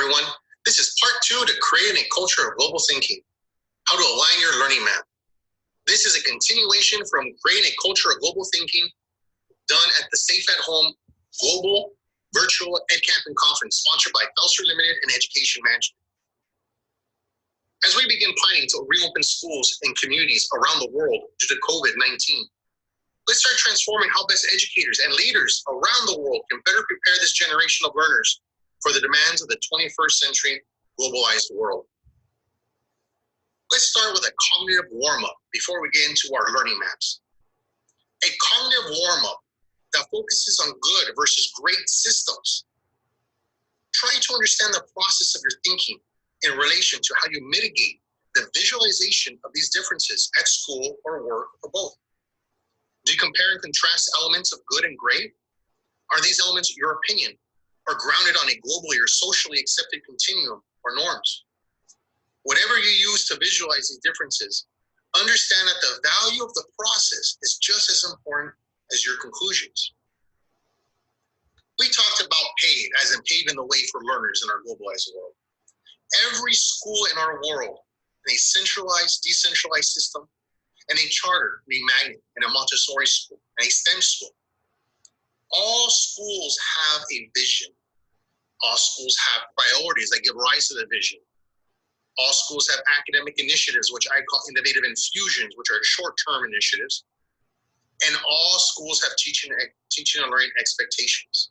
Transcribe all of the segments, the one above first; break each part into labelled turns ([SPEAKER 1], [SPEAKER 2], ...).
[SPEAKER 1] everyone. This is part 2 to creating a culture of global thinking. How to align your learning map. This is a continuation from creating a culture of global thinking done at the Safe at Home Global Virtual EdCamp and Conference sponsored by Felser Limited and Education Management. As we begin planning to reopen schools and communities around the world due to COVID-19, let's start transforming how best educators and leaders around the world can better prepare this generation of learners for the demands of the 21st century globalized world. Let's start with a cognitive warm-up before we get into our learning maps. A cognitive warm-up that focuses on good versus great systems. Try to understand the process of your thinking in relation to how you mitigate the visualization of these differences at school or work or both. Do you compare and contrast elements of good and great? Are these elements, your opinion, or grounded on a globally or socially accepted continuum or norms? Whatever you use to visualize these differences, understand that the value of the process is just as important as your conclusions. We talked about PAVE, as in paving the way for learners in our globalized world. Every school in our world, in a centralized, decentralized system, and a charter, a magnet, and a Montessori school, and a STEM school. All schools have a vision. All schools have priorities that give rise to the vision. All schools have academic initiatives, which I call innovative infusions, which are short-term initiatives. And all schools have teaching and learning expectations.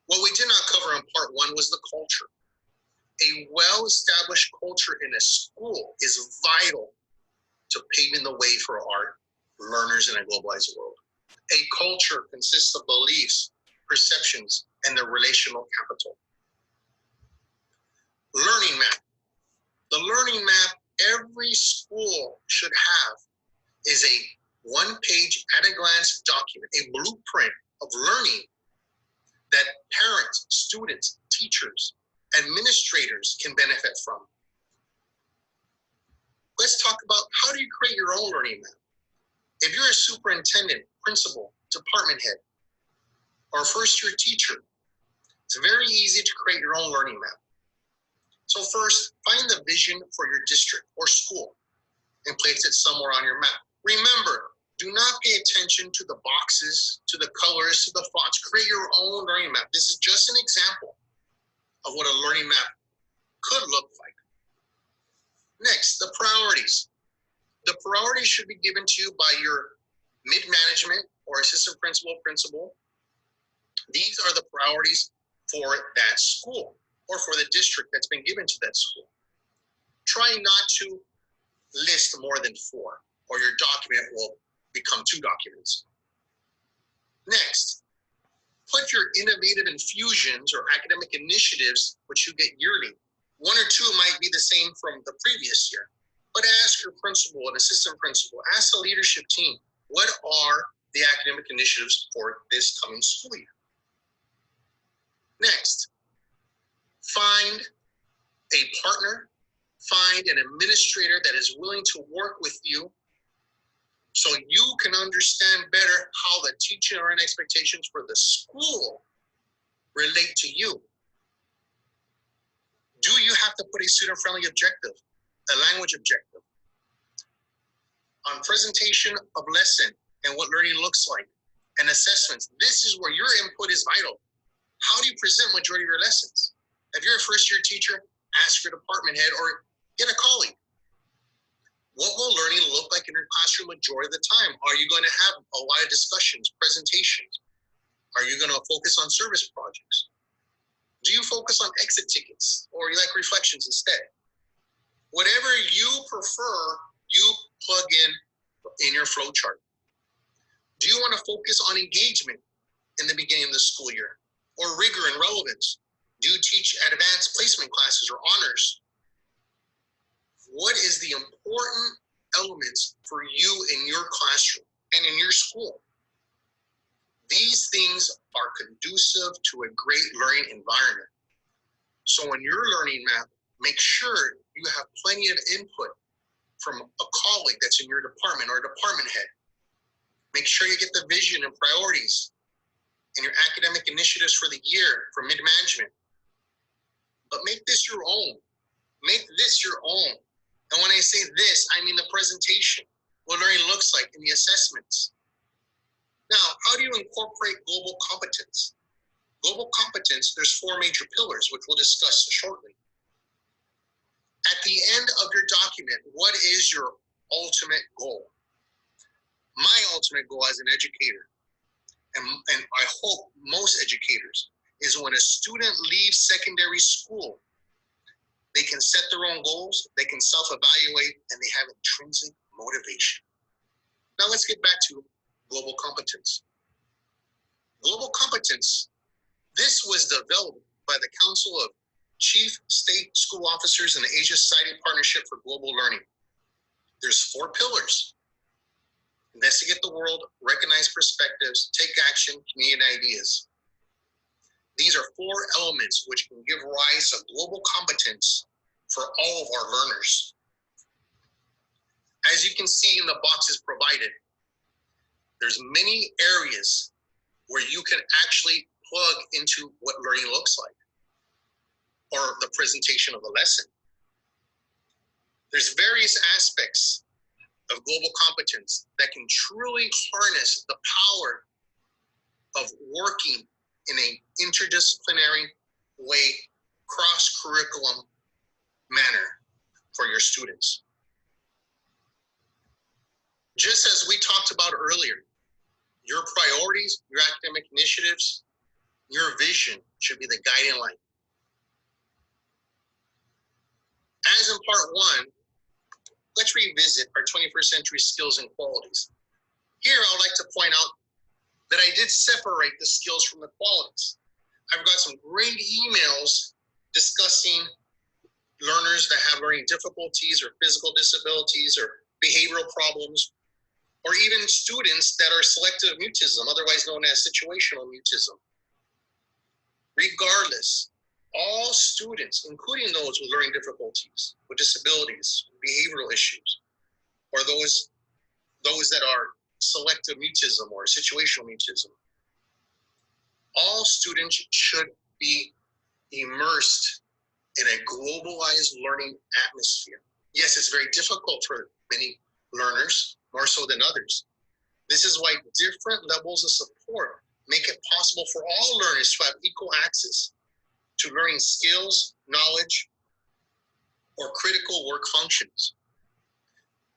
[SPEAKER 1] What we did not cover in part 1 was the culture. A well-established culture in a school is vital to paving the way for our learners in a globalized world. A culture consists of beliefs, perceptions, and their relational capital. Learning map. The learning map every school should have is a one-page at-a-glance document, a blueprint of learning that parents, students, teachers, administrators can benefit from. Let's talk about how do you create your own learning map. If you're a superintendent, principal, department head, or first-year teacher, it's very easy to create your own learning map. So first, find the vision for your district or school and place it somewhere on your map. Remember, do not pay attention to the boxes, to the colors, to the fonts. Create your own learning map. This is just an example of what a learning map could look like. Next, the priorities. The priorities should be given to you by your mid-management or assistant principal, principal. These are the priorities for that school or for the district that's been given to that school. Try not to list more than 4, or your document will become 2 documents. Next, put your innovative infusions or academic initiatives, which you get yearly. 1 or 2 might be the same from the previous year, but ask your principal and assistant principal, ask the leadership team, what are the academic initiatives for this coming school year? Next, find a partner, find an administrator that is willing to work with you so you can understand better how the teaching and learning expectations for the school relate to you. Do you have to put a student-friendly objective, a language objective? On presentation of lesson and what learning looks like, and assessments, this is where your input is vital. How do you present majority of your lessons? If you're a first-year teacher, ask your department head or get a colleague. What will learning look like in your classroom majority of the time? Are you going to have a lot of discussions, presentations? Are you going to focus on service projects? Do you focus on exit tickets or you like reflections instead? Whatever you prefer, you plug in your flow chart. Do you want to focus on engagement in the beginning of the school year or rigor and relevance? Do you teach advanced placement classes or honors? What is the important elements for you in your classroom and in your school? These things are conducive to a great learning environment. So in your learning map, make sure you have plenty of input from a colleague that's in your department or a department head. Make sure you get the vision and priorities and your academic initiatives for the year from mid-management. but make this your own. Make this your own. And when I say this, I mean the presentation, what learning looks like in the assessments. Now, how do you incorporate global competence? Global competence, there's 4 major pillars, which we'll discuss shortly. At the end of your document, what is your ultimate goal? My ultimate goal as an educator, and I hope most educators, is when a student leaves secondary school, they can set their own goals, they can self-evaluate, and they have intrinsic motivation. Now let's get back to global competence. Global competence, this was developed by the Council of Chief State School Officers and the Asia Society Partnership for Global Learning. There's 4 pillars. Investigate the world, recognize perspectives, take action, communicate ideas. These are 4 elements which can give rise to global competence for all of our learners. As you can see in the boxes provided, there's many areas where you can actually plug into what learning looks like, or the presentation of a lesson. There's various aspects of global competence that can truly harness the power of working in an interdisciplinary way, cross-curriculum manner for your students. Just as we talked about earlier, your priorities, your academic initiatives, your vision should be the guiding light. As in part 1, let's revisit our 21st century skills and qualities. Here, I would like to point out that I did separate the skills from the qualities. I've got some great emails discussing learners that have learning difficulties or physical disabilities or behavioral problems, or even students that are selective mutism, otherwise known as situational mutism. Regardless, all students, including those with learning difficulties, with disabilities, behavioral issues, or those that are selective mutism or situational mutism, all students should be immersed in a globalized learning atmosphere. Yes, it's very difficult for many learners, more so than others. This is why different levels of support make it possible for all learners to have equal access to learning skills, knowledge, or critical work functions.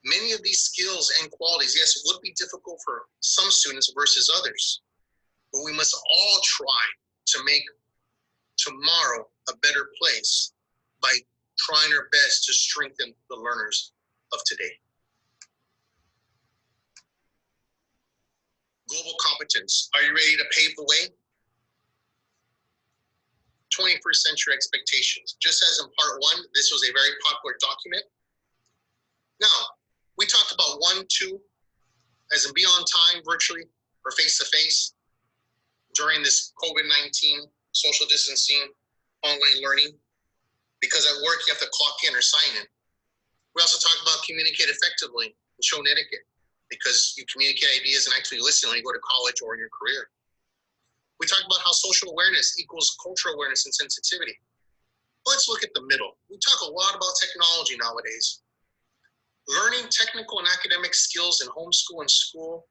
[SPEAKER 1] Many of these skills and qualities, yes, would be difficult for some students versus others, but we must all try to make tomorrow a better place by trying our best to strengthen the learners of today. Global competence. Are you ready to pave the way? 21st century expectations. Just as in part 1, this was a very popular document. Now, we talked about 1, 2, as in be on time virtually or face-to-face during this COVID-19 social distancing online learning, because at work you have to clock in or sign in. We also talked about communicate effectively and show etiquette, because you communicate ideas and actually listen when you go to college or in your career. We talked about how social awareness equals cultural awareness and sensitivity. Let's look at the middle. We talk a lot about technology nowadays. Learning technical and academic skills in homeschool and school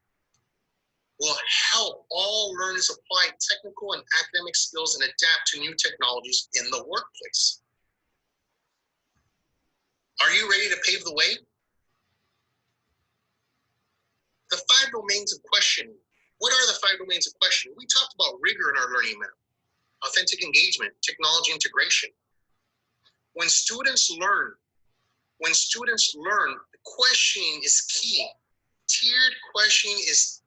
[SPEAKER 1] will help all learners apply technical and academic skills and adapt to new technologies in the workplace. Are you ready to pave the way? The 5 domains of questioning. What are the 5 domains of questioning? We talked about rigor in our learning map, authentic engagement, technology integration. When students learn, the questioning is key. Tiered questioning is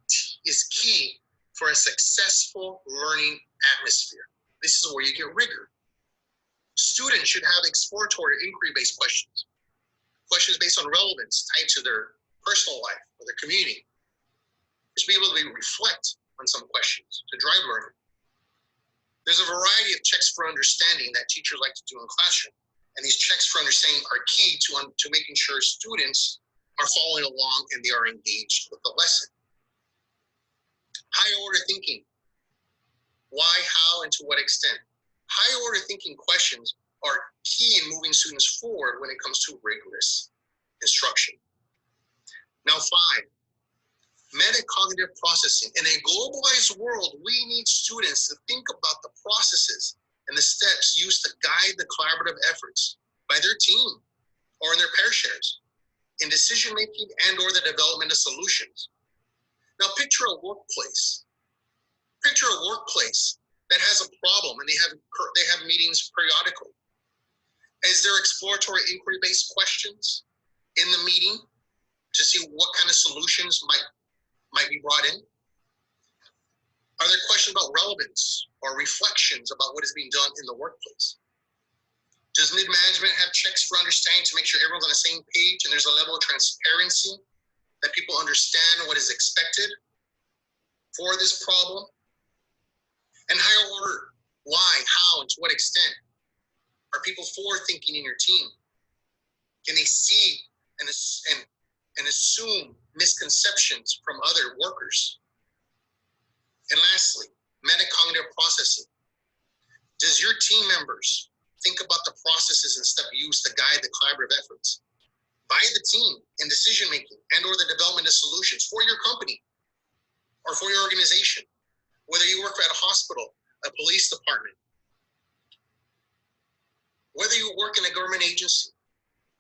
[SPEAKER 1] key for a successful learning atmosphere. This is where you get rigor. Students should have exploratory inquiry-based questions. Questions based on relevance tied to their personal life or their community. They should be able to reflect on some questions to drive learning. There's a variety of checks for understanding that teachers like to do in classroom. And these checks for understanding are key to making sure students are following along and they are engaged with the lesson. High order thinking. Why, how, and to what extent? High order thinking questions are key in moving students forward when it comes to rigorous instruction. Now 5, metacognitive processing. In a globalized world, we need students to think about the processes and the steps used to guide the collaborative efforts by their team or in their pair shares in decision-making and or the development of solutions. Now picture a workplace. Picture a workplace that has a problem and they have meetings periodically. Is there exploratory inquiry-based questions in the meeting to see what kind of solutions might be brought in? Are there questions about relevance or reflections about what is being done in the workplace? Does mid-management have checks for understanding to make sure everyone's on the same page and there's a level of transparency that people understand what is expected for this problem? And higher order, why, how, and to what extent are people forward-thinking in your team? Can they see and assume misconceptions from other workers? And lastly, metacognitive processing. Does your team members think about the processes and stuff used to guide the collaborative efforts by the team in decision-making and or the development of solutions for your company or for your organization? Whether you work at a hospital, a police department, whether you work in a government agency,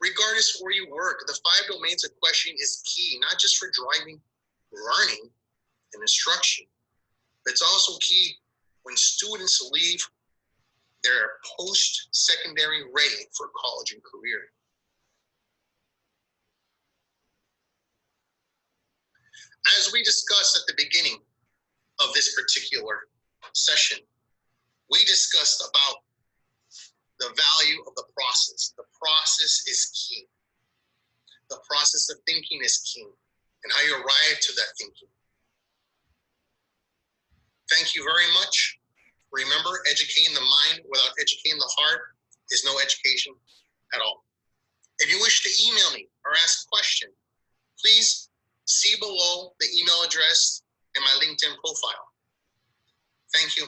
[SPEAKER 1] regardless of where you work, the 5 domains of questioning is key, not just for driving learning and instruction, but it's also key when students leave their post-secondary ready for college and career. As we discussed at the beginning of this particular session, we discussed about the value of the process. The process is key. The process of thinking is key, and how you arrive to that thinking. Thank you very much. Remember, educating the mind without educating the heart is no education at all. If you wish to email me or ask a question, please see below the email address in my LinkedIn profile. Thank you.